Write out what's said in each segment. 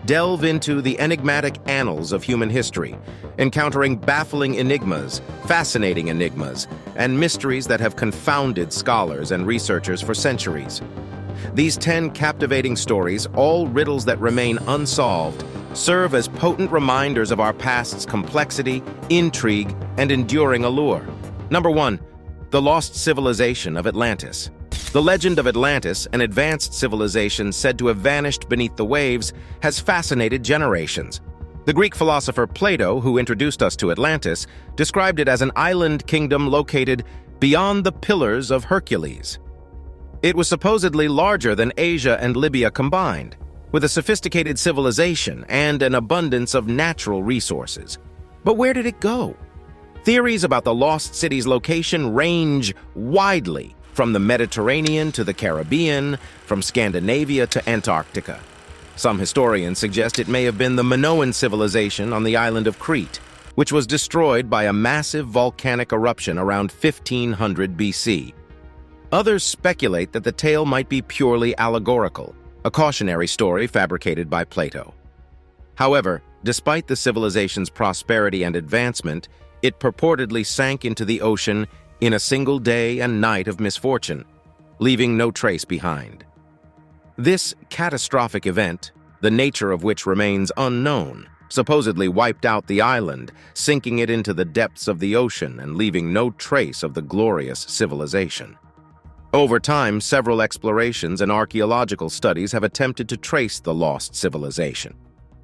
delve into the enigmatic annals of human history, encountering baffling enigmas, fascinating enigmas, and mysteries that have confounded scholars and researchers for centuries. These 10 captivating stories, all riddles that remain unsolved, serve as potent reminders of our past's complexity, intrigue, and enduring allure. Number 1. The Lost Civilization of Atlantis. The legend of Atlantis, an advanced civilization said to have vanished beneath the waves, has fascinated generations. The Greek philosopher Plato, who introduced us to Atlantis, described it as an island kingdom located beyond the Pillars of Hercules. It was supposedly larger than Asia and Libya combined, with a sophisticated civilization and an abundance of natural resources. But where did it go? Theories about the lost city's location range widely, from the Mediterranean to the Caribbean, from Scandinavia to Antarctica. Some historians suggest it may have been the Minoan civilization on the island of Crete, which was destroyed by a massive volcanic eruption around 1500 BC. Others speculate that the tale might be purely allegorical, a cautionary story fabricated by Plato. However, despite the civilization's prosperity and advancement, it purportedly sank into the ocean in a single day and night of misfortune, leaving no trace behind. This catastrophic event, the nature of which remains unknown, supposedly wiped out the island, sinking it into the depths of the ocean and leaving no trace of the glorious civilization. Over time, several explorations and archaeological studies have attempted to trace the lost civilization.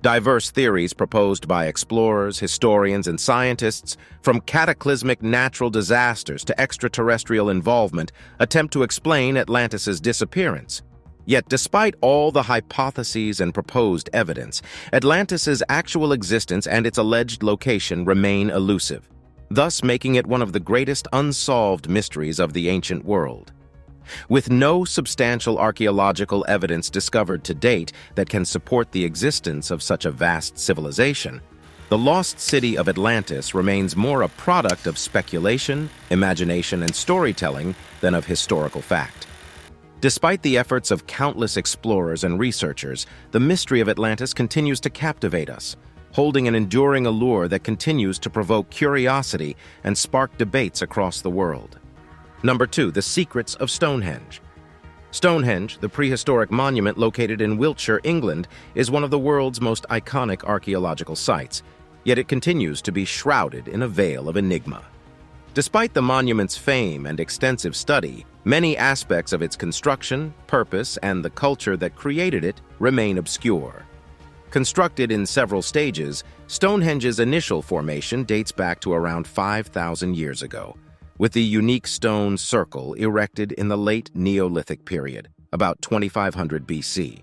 Diverse theories proposed by explorers, historians, and scientists, from cataclysmic natural disasters to extraterrestrial involvement, attempt to explain Atlantis's disappearance. Yet, despite all the hypotheses and proposed evidence, Atlantis's actual existence and its alleged location remain elusive, thus making it one of the greatest unsolved mysteries of the ancient world. With no substantial archaeological evidence discovered to date that can support the existence of such a vast civilization, the lost city of Atlantis remains more a product of speculation, imagination, and storytelling than of historical fact. Despite the efforts of countless explorers and researchers, the mystery of Atlantis continues to captivate us, holding an enduring allure that continues to provoke curiosity and spark debates across the world. Number 2. The Secrets of Stonehenge. Stonehenge, the prehistoric monument located in Wiltshire, England, is one of the world's most iconic archaeological sites, yet it continues to be shrouded in a veil of enigma. Despite the monument's fame and extensive study, many aspects of its construction, purpose, and the culture that created it remain obscure. Constructed in several stages, Stonehenge's initial formation dates back to around 5,000 years ago, with the unique stone circle erected in the late Neolithic period, about 2500 BC.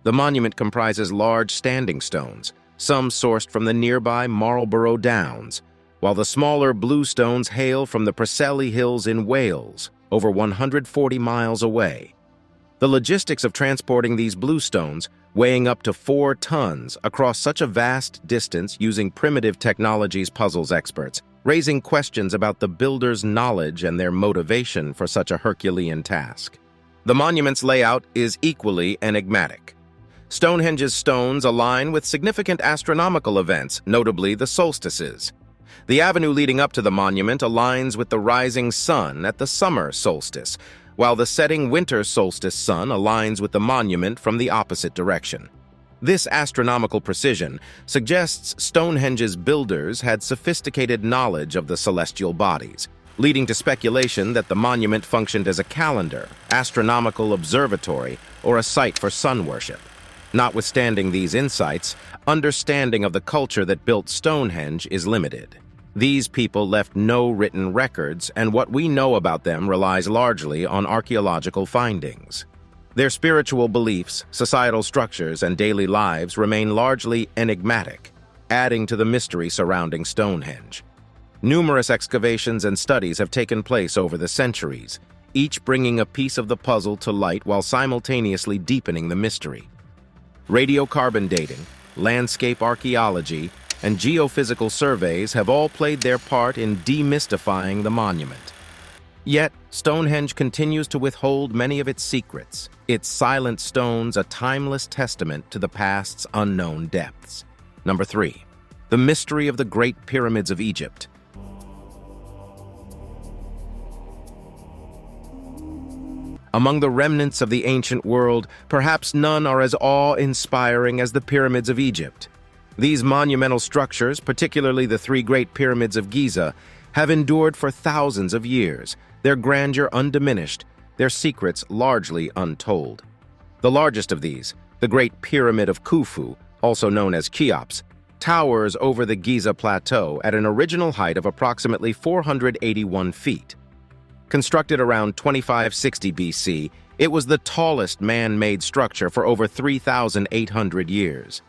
The monument comprises large standing stones, some sourced from the nearby Marlborough Downs, while the smaller blue stones hail from the Preseli Hills in Wales, over 140 miles away. The logistics of transporting these blue stones, weighing up to 4 tons across such a vast distance using primitive technologies, puzzles experts, raising questions about the builders' knowledge and their motivation for such a Herculean task. The monument's layout is equally enigmatic. Stonehenge's stones align with significant astronomical events, notably the solstices. The avenue leading up to the monument aligns with the rising sun at the summer solstice, while the setting winter solstice sun aligns with the monument from the opposite direction. This astronomical precision suggests Stonehenge's builders had sophisticated knowledge of the celestial bodies, leading to speculation that the monument functioned as a calendar, astronomical observatory, or a site for sun worship. Notwithstanding these insights, understanding of the culture that built Stonehenge is limited. These people left no written records, and what we know about them relies largely on archaeological findings. Their spiritual beliefs, societal structures, and daily lives remain largely enigmatic, adding to the mystery surrounding Stonehenge. Numerous excavations and studies have taken place over the centuries, each bringing a piece of the puzzle to light while simultaneously deepening the mystery. Radiocarbon dating, landscape archaeology, and geophysical surveys have all played their part in demystifying the monument. Yet, Stonehenge continues to withhold many of its secrets, its silent stones a timeless testament to the past's unknown depths. Number 3. The mystery of the Great Pyramids of Egypt. Among the remnants of the ancient world, perhaps none are as awe-inspiring as the Pyramids of Egypt. These monumental structures, particularly the 3 Great Pyramids of Giza, have endured for thousands of years, their grandeur undiminished, their secrets largely untold. The largest of these, the Great Pyramid of Khufu, also known as Cheops, towers over the Giza Plateau at an original height of approximately 481 feet. Constructed around 2560 BC, it was the tallest man-made structure for over 3,800 years.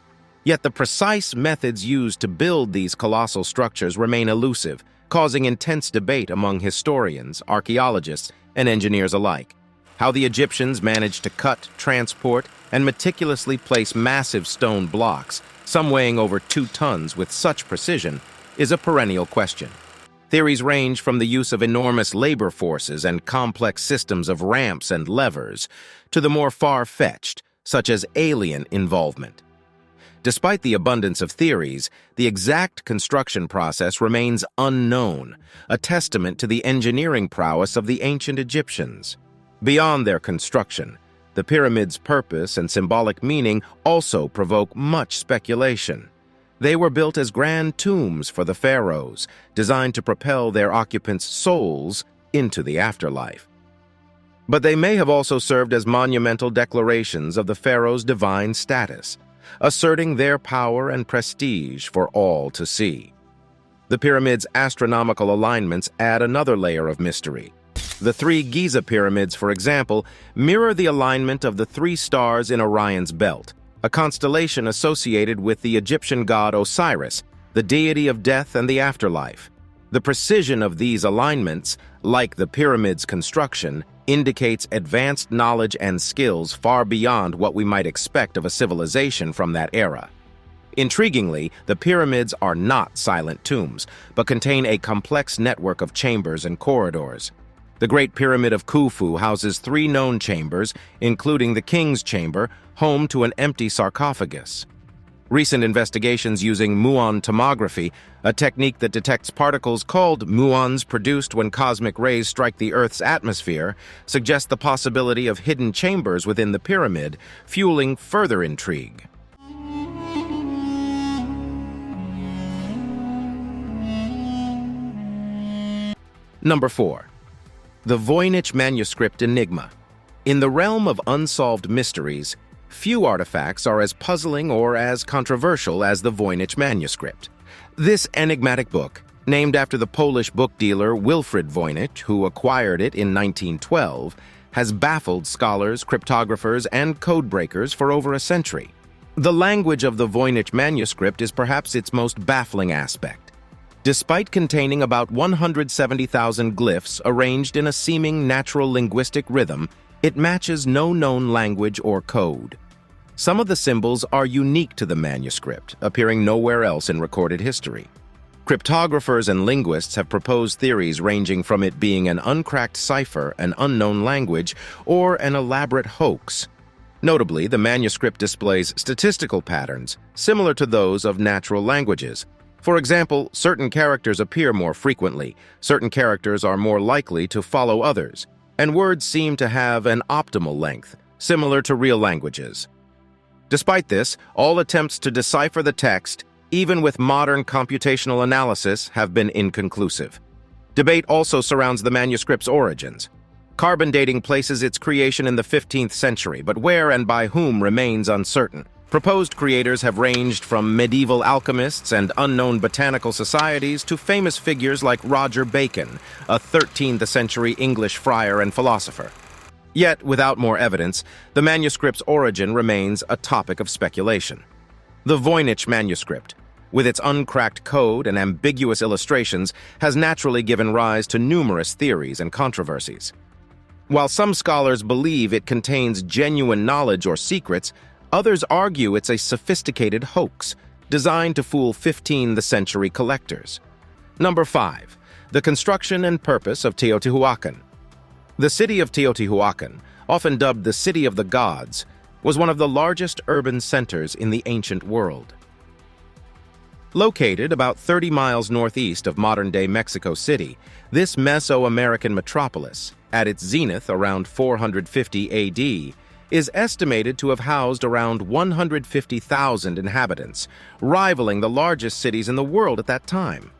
Yet the precise methods used to build these colossal structures remain elusive, causing intense debate among historians, archaeologists, and engineers alike. How the Egyptians managed to cut, transport, and meticulously place massive stone blocks, some weighing over 2 tons with such precision, is a perennial question. Theories range from the use of enormous labor forces and complex systems of ramps and levers, to the more far-fetched, such as alien involvement. Despite the abundance of theories, the exact construction process remains unknown, a testament to the engineering prowess of the ancient Egyptians. Beyond their construction, the pyramids' purpose and symbolic meaning also provoke much speculation. They were built as grand tombs for the pharaohs, designed to propel their occupants' souls into the afterlife. But they may have also served as monumental declarations of the pharaoh's divine status, asserting their power and prestige for all to see. The pyramid's astronomical alignments add another layer of mystery. The 3 Giza pyramids, for example, mirror the alignment of the 3 stars in Orion's belt, a constellation associated with the Egyptian god Osiris, the deity of death and the afterlife. The precision of these alignments, like the pyramid's construction, indicates advanced knowledge and skills far beyond what we might expect of a civilization from that era. Intriguingly, the pyramids are not silent tombs, but contain a complex network of chambers and corridors. The Great Pyramid of Khufu houses 3 known chambers, including the King's Chamber, home to an empty sarcophagus. Recent investigations using muon tomography, a technique that detects particles called muons produced when cosmic rays strike the Earth's atmosphere, suggest the possibility of hidden chambers within the pyramid, fueling further intrigue. Number 4. The Voynich Manuscript Enigma. In the realm of unsolved mysteries, few artifacts are as puzzling or as controversial as the Voynich manuscript. This enigmatic book, named after the Polish book dealer Wilfrid Voynich, who acquired it in 1912, has baffled scholars, cryptographers, and codebreakers for over a century. The language of the Voynich manuscript is perhaps its most baffling aspect. Despite containing about 170,000 glyphs arranged in a seeming natural linguistic rhythm, it matches no known language or code. Some of the symbols are unique to the manuscript, appearing nowhere else in recorded history. Cryptographers and linguists have proposed theories ranging from it being an uncracked cipher, an unknown language, or an elaborate hoax. Notably, the manuscript displays statistical patterns similar to those of natural languages. For example, certain characters appear more frequently, certain characters are more likely to follow others, and words seem to have an optimal length, similar to real languages. Despite this, all attempts to decipher the text, even with modern computational analysis, have been inconclusive. Debate also surrounds the manuscript's origins. Carbon dating places its creation in the 15th century, but where and by whom remains uncertain. Proposed creators have ranged from medieval alchemists and unknown botanical societies to famous figures like Roger Bacon, a 13th century English friar and philosopher. Yet, without more evidence, the manuscript's origin remains a topic of speculation. The Voynich manuscript, with its uncracked code and ambiguous illustrations, has naturally given rise to numerous theories and controversies. While some scholars believe it contains genuine knowledge or secrets, others argue it's a sophisticated hoax, designed to fool 15th century collectors. Number 5. The construction and purpose of Teotihuacan. The city of Teotihuacan, often dubbed the City of the Gods, was one of the largest urban centers in the ancient world. Located about 30 miles northeast of modern-day Mexico City, this Mesoamerican metropolis, at its zenith around 450 AD, is estimated to have housed around 150,000 inhabitants, rivaling the largest cities in the world at that time.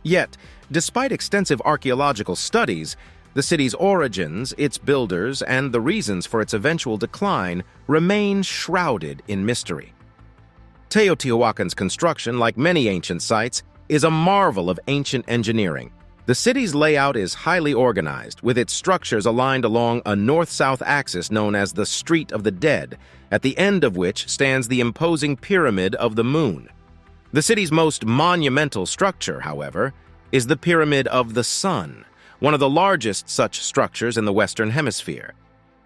Yet, despite extensive archaeological studies, the city's origins, its builders, and the reasons for its eventual decline remain shrouded in mystery. Teotihuacan's construction, like many ancient sites, is a marvel of ancient engineering. The city's layout is highly organized, with its structures aligned along a north-south axis known as the Street of the Dead, at the end of which stands the imposing Pyramid of the Moon. The city's most monumental structure, however, is the Pyramid of the Sun, one of the largest such structures in the Western Hemisphere.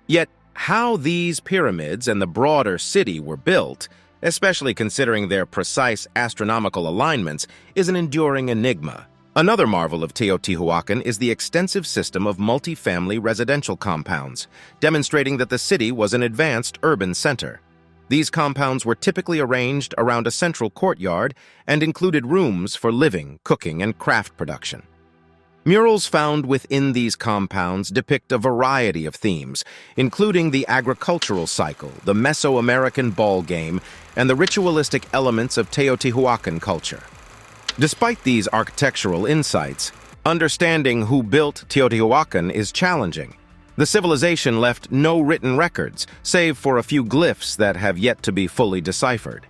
Yet, how these pyramids and the broader city were built, especially considering their precise astronomical alignments, is an enduring enigma. Another marvel of Teotihuacan is the extensive system of multi-family residential compounds, demonstrating that the city was an advanced urban center. These compounds were typically arranged around a central courtyard and included rooms for living, cooking, and craft production. Murals found within these compounds depict a variety of themes, including the agricultural cycle, the Mesoamerican ball game, and the ritualistic elements of Teotihuacan culture. Despite these architectural insights, understanding who built Teotihuacan is challenging. The civilization left no written records, save for a few glyphs that have yet to be fully deciphered.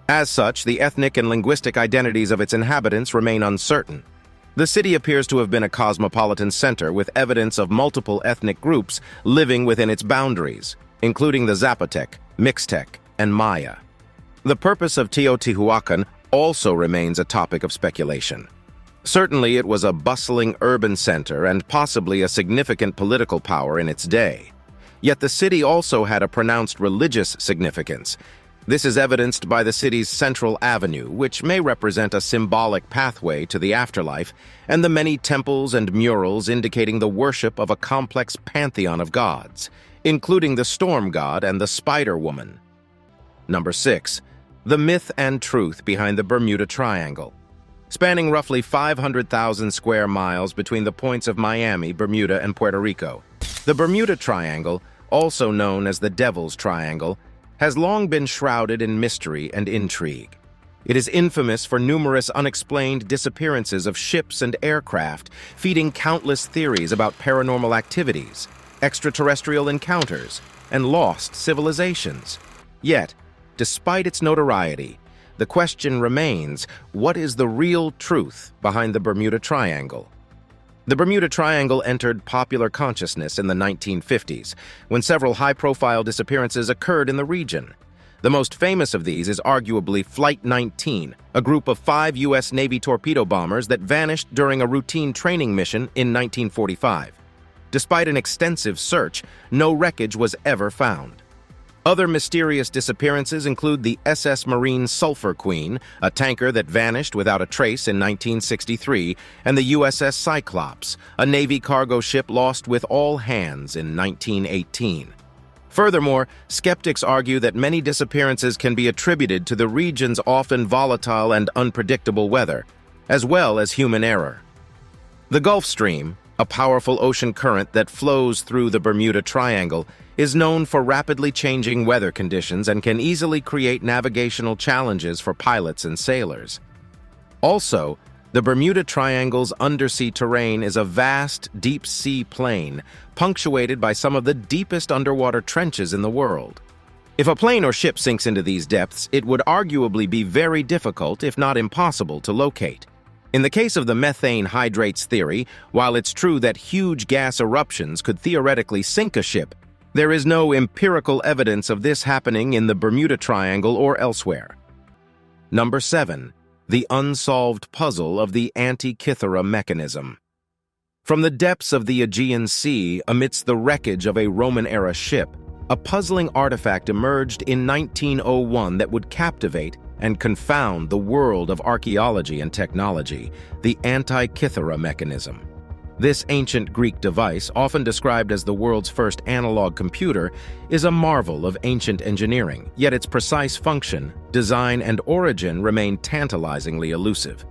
As such, the ethnic and linguistic identities of its inhabitants remain uncertain. The city appears to have been a cosmopolitan center with evidence of multiple ethnic groups living within its boundaries, including the Zapotec, Mixtec, and Maya. The purpose of Teotihuacan also remains a topic of speculation. Certainly, it was a bustling urban center and possibly a significant political power in its day. Yet the city also had a pronounced religious significance. This is evidenced by the city's central avenue, which may represent a symbolic pathway to the afterlife, and the many temples and murals indicating the worship of a complex pantheon of gods, including the storm god and the spider woman. Number 6. The myth and truth behind the Bermuda Triangle. Spanning roughly 500,000 square miles between the points of Miami, Bermuda, and Puerto Rico, the Bermuda Triangle, also known as the Devil's Triangle, has long been shrouded in mystery and intrigue. It is infamous for numerous unexplained disappearances of ships and aircraft, feeding countless theories about paranormal activities, extraterrestrial encounters, and lost civilizations. Yet, despite its notoriety, the question remains, what is the real truth behind the Bermuda Triangle? The Bermuda Triangle entered popular consciousness in the 1950s, when several high-profile disappearances occurred in the region. The most famous of these is arguably Flight 19, a group of 5 U.S. Navy torpedo bombers that vanished during a routine training mission in 1945. Despite an extensive search, no wreckage was ever found. Other mysterious disappearances include the SS Marine Sulphur Queen, a tanker that vanished without a trace in 1963, and the USS Cyclops, a Navy cargo ship lost with all hands in 1918. Furthermore, skeptics argue that many disappearances can be attributed to the region's often volatile and unpredictable weather, as well as human error. The Gulf Stream, a powerful ocean current that flows through the Bermuda Triangle, is known for rapidly changing weather conditions and can easily create navigational challenges for pilots and sailors. Also, the Bermuda Triangle's undersea terrain is a vast, deep-sea plain, punctuated by some of the deepest underwater trenches in the world. If a plane or ship sinks into these depths, it would arguably be very difficult, if not impossible, to locate. In the case of the methane hydrates theory, while it's true that huge gas eruptions could theoretically sink a ship, there is no empirical evidence of this happening in the Bermuda Triangle or elsewhere. Number 7. The unsolved puzzle of the Antikythera mechanism. From the depths of the Aegean Sea, amidst the wreckage of a Roman-era ship, a puzzling artifact emerged in 1901 that would captivate and confound the world of archaeology and technology, the Antikythera mechanism. This ancient Greek device, often described as the world's first analog computer, is a marvel of ancient engineering, yet its precise function, design, and origin remain tantalizingly elusive.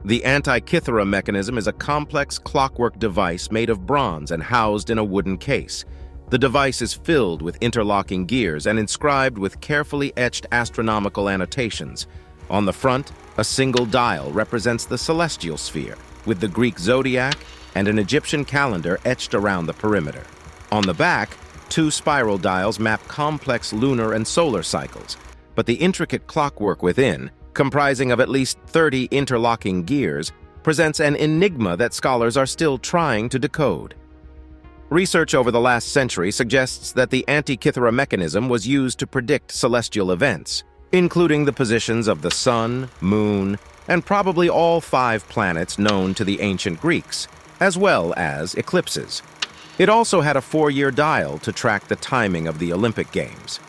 The Antikythera mechanism is a complex clockwork device made of bronze and housed in a wooden case. The device is filled with interlocking gears and inscribed with carefully etched astronomical annotations. On the front, a single dial represents the celestial sphere, with the Greek zodiac and an Egyptian calendar etched around the perimeter. On the back, two spiral dials map complex lunar and solar cycles, but the intricate clockwork within, comprising of at least 30 interlocking gears, presents an enigma that scholars are still trying to decode. Research over the last century suggests that the Antikythera mechanism was used to predict celestial events, including the positions of the sun, moon, and probably all 5 planets known to the ancient Greeks, as well as eclipses. It also had a 4-year dial to track the timing of the Olympic Games.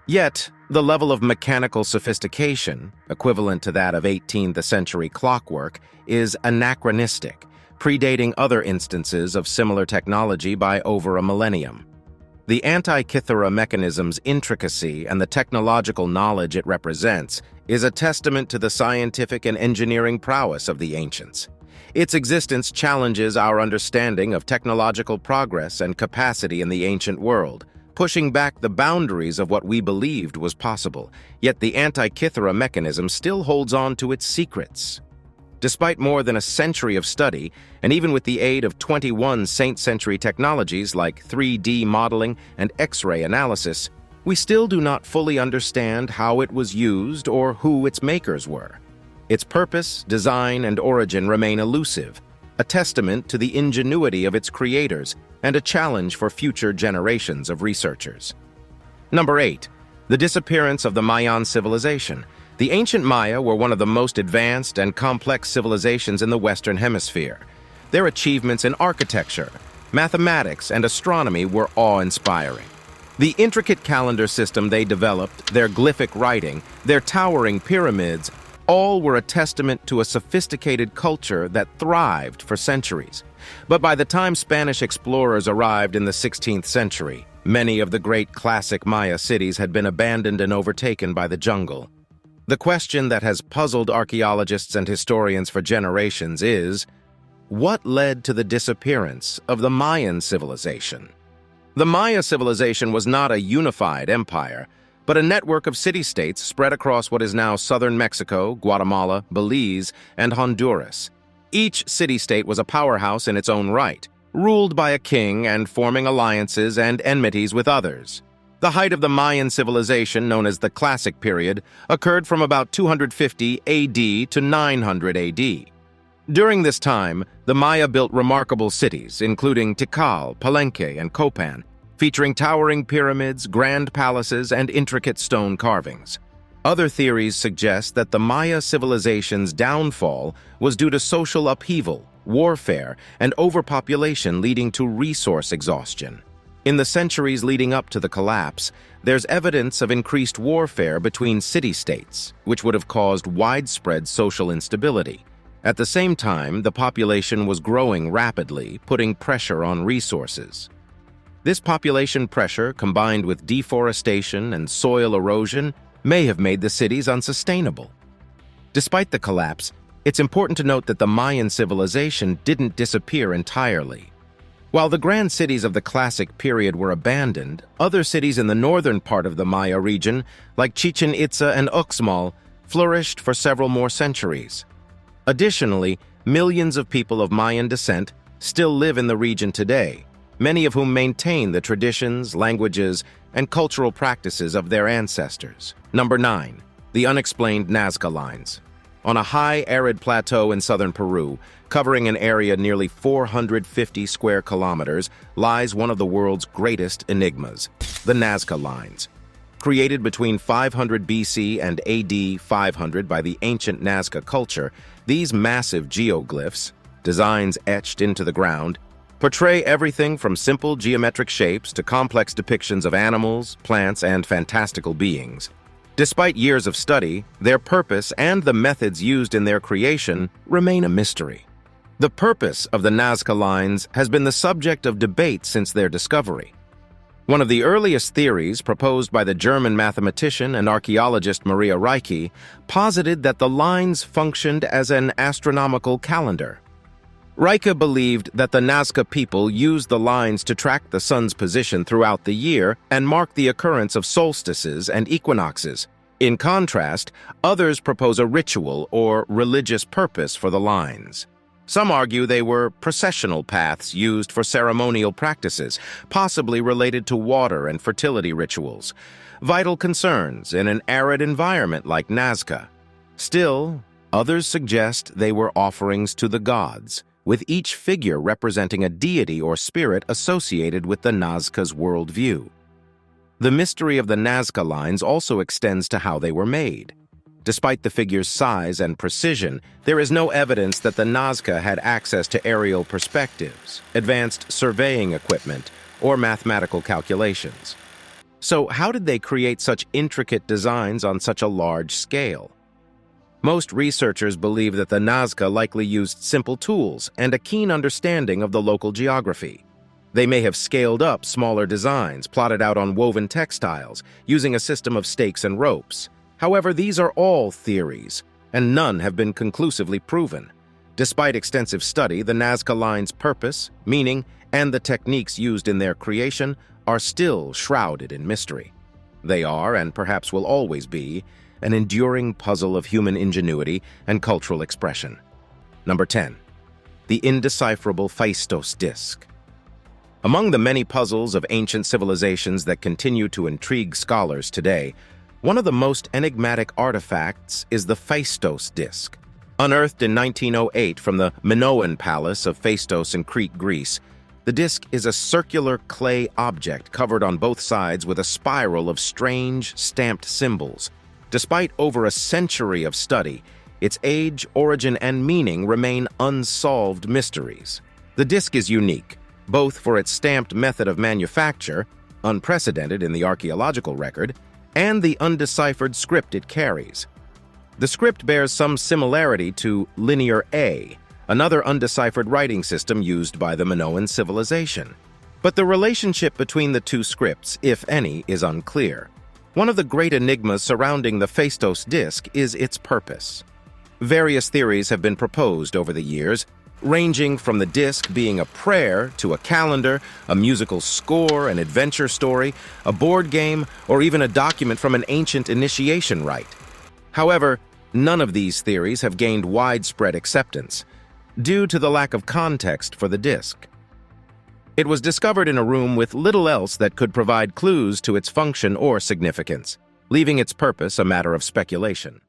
Yet, the level of mechanical sophistication, equivalent to that of 18th century clockwork, is anachronistic, predating other instances of similar technology by over a millennium. The Antikythera mechanism's intricacy and the technological knowledge it represents is a testament to the scientific and engineering prowess of the ancients. Its existence challenges our understanding of technological progress and capacity in the ancient world, pushing back the boundaries of what we believed was possible. Yet the Antikythera mechanism still holds on to its secrets. Despite more than a century of study, and even with the aid of 21 century technologies like 3D modeling and X-ray analysis, we still do not fully understand how it was used or who its makers were. Its purpose, design, and origin remain elusive, a testament to the ingenuity of its creators and a challenge for future generations of researchers. Number 8. The disappearance of the Mayan civilization. The ancient Maya were one of the most advanced and complex civilizations in the Western Hemisphere. Their achievements in architecture, mathematics, and astronomy were awe-inspiring. The intricate calendar system they developed, their glyphic writing, their towering pyramids, all were a testament to a sophisticated culture that thrived for centuries. But by the time Spanish explorers arrived in the 16th century, many of the great classic Maya cities had been abandoned and overtaken by the jungle. The question that has puzzled archaeologists and historians for generations is, what led to the disappearance of the Mayan civilization? The Maya civilization was not a unified empire, but a network of city-states spread across what is now southern Mexico, Guatemala, Belize, and Honduras. Each city-state was a powerhouse in its own right, ruled by a king and forming alliances and enmities with others. The height of the Mayan civilization, known as the Classic Period, occurred from about 250 AD to 900 AD. During this time, the Maya built remarkable cities, including Tikal, Palenque, and Copan, featuring towering pyramids, grand palaces, and intricate stone carvings. Other theories suggest that the Maya civilization's downfall was due to social upheaval, warfare, and overpopulation leading to resource exhaustion. In the centuries leading up to the collapse, there's evidence of increased warfare between city-states, which would have caused widespread social instability. At the same time, the population was growing rapidly, putting pressure on resources. This population pressure, combined with deforestation and soil erosion, may have made the cities unsustainable. Despite the collapse, it's important to note that the Mayan civilization didn't disappear entirely. While the grand cities of the Classic Period were abandoned, other cities in the northern part of the Maya region, like Chichen Itza and Uxmal, flourished for several more centuries. Additionally, millions of people of Mayan descent still live in the region today, many of whom maintain the traditions, languages, and cultural practices of their ancestors. Number 9. The unexplained Nazca Lines. On a high, arid plateau in southern Peru, covering an area nearly 450 square kilometers, lies one of the world's greatest enigmas, the Nazca Lines. Created between 500 BC and AD 500 by the ancient Nazca culture, these massive geoglyphs, designs etched into the ground, portray everything from simple geometric shapes to complex depictions of animals, plants, and fantastical beings. Despite years of study, their purpose and the methods used in their creation remain a mystery. The purpose of the Nazca lines has been the subject of debate since their discovery. One of the earliest theories, proposed by the German mathematician and archaeologist Maria Ricci, posited that the lines functioned as an astronomical calendar. Ricci believed that the Nazca people used the lines to track the sun's position throughout the year and mark the occurrence of solstices and equinoxes. In contrast, others propose a ritual or religious purpose for the lines. Some argue they were processional paths used for ceremonial practices, possibly related to water and fertility rituals, vital concerns in an arid environment like Nazca. Still, others suggest they were offerings to the gods, with each figure representing a deity or spirit associated with the Nazca's worldview. The mystery of the Nazca lines also extends to how they were made. Despite the figure's size and precision, there is no evidence that the Nazca had access to aerial perspectives, advanced surveying equipment, or mathematical calculations. So how did they create such intricate designs on such a large scale? Most researchers believe that the Nazca likely used simple tools and a keen understanding of the local geography. They may have scaled up smaller designs plotted out on woven textiles, using a system of stakes and ropes. However, these are all theories, and none have been conclusively proven. Despite extensive study, the Nazca lines' purpose, meaning, and the techniques used in their creation are still shrouded in mystery. They are, and perhaps will always be, an enduring puzzle of human ingenuity and cultural expression. Number 10. The indecipherable Phaistos disc. Among the many puzzles of ancient civilizations that continue to intrigue scholars today, one of the most enigmatic artifacts is the Phaistos disc. Unearthed in 1908 from the Minoan Palace of Phaistos in Crete, Greece, the disc is a circular clay object covered on both sides with a spiral of strange, stamped symbols. Despite over a century of study, its age, origin, and meaning remain unsolved mysteries. The disc is unique, both for its stamped method of manufacture, unprecedented in the archaeological record, and the undeciphered script it carries. The script bears some similarity to Linear A, another undeciphered writing system used by the Minoan civilization. But the relationship between the two scripts, if any, is unclear. One of the great enigmas surrounding the Phaistos disc is its purpose. Various theories have been proposed over the years, ranging from the disc being a prayer to a calendar, a musical score, an adventure story, a board game, or even a document from an ancient initiation rite. However, none of these theories have gained widespread acceptance, due to the lack of context for the disc. It was discovered in a room with little else that could provide clues to its function or significance, leaving its purpose a matter of speculation.